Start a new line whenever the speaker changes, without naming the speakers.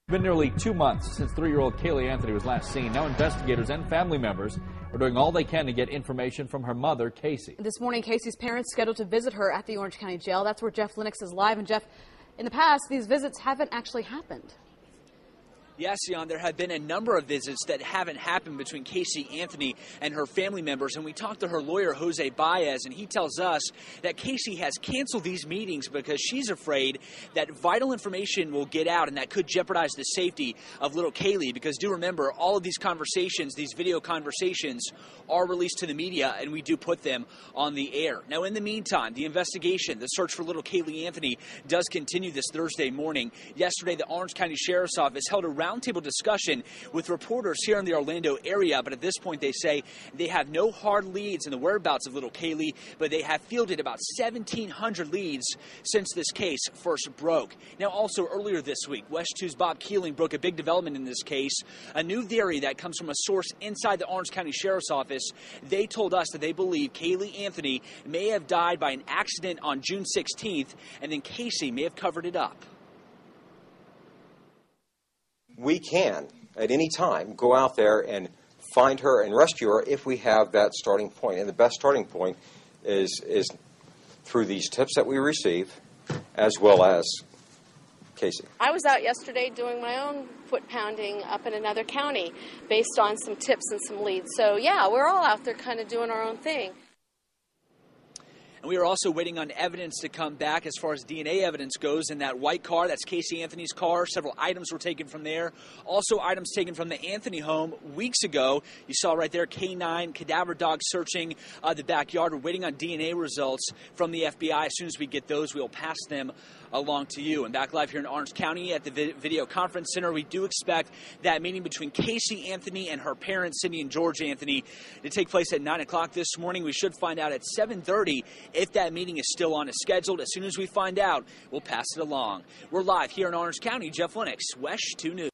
It's been nearly 2 months since 3-year-old Kaylee Anthony was last seen. Now investigators and family members are doing all they can to get information from her mother, Casey.
This morning, Casey's parents scheduled to visit her at the Orange County Jail. That's where Jeff Lennox is live. And Jeff, in the past, these visits haven't actually happened.
Yes, Jan, there have been a number of visits that haven't happened between Casey Anthony and her family members. And we talked to her lawyer, Jose Baez, and he tells us that Casey has canceled these meetings because she's afraid that vital information will get out and that could jeopardize the safety of little Kaylee. Because do remember, all of these conversations, these video conversations, are released to the media, and we do put them on the air. Now, in the meantime, the investigation, the search for little Kaylee Anthony does continue this Thursday morning. Yesterday, the Orange County Sheriff's Office held a roundtable discussion with reporters here in the Orlando area, but at this point they say they have no hard leads in the whereabouts of little Kaylee, but they have fielded about 1,700 leads since this case first broke. Now, also earlier this week, WESH 2's Bob Keeling broke a big development in this case, a new theory that comes from a source inside the Orange County Sheriff's Office. They told us that they believe Kaylee Anthony may have died by an accident on June 16th, and then Casey may have covered it up.
We can, at any time, go out there and find her and rescue her if we have that starting point. And the best starting point is through these tips that we receive, as well as Casey.
I was out yesterday doing my own foot pounding up in another county based on some tips and some leads. So, yeah, we're all out there kind of doing our own thing.
And we are also waiting on evidence to come back as far as DNA evidence goes in that white car. That's Casey Anthony's car. Several items were taken from there. Also items taken from the Anthony home weeks ago. You saw right there K9 cadaver dog searching the backyard. We're waiting on DNA results from the FBI. As soon as we get those, we'll pass them along to you. And back live here in Orange County at the Video Conference Center, we do expect that meeting between Casey Anthony and her parents, Cindy and George Anthony, to take place at 9 o'clock this morning. We should find out at 7:30 if that meeting is still on as scheduled. As soon as we find out, we'll pass it along. We're live here in Orange County. Jeff Lennox, WESH 2 News.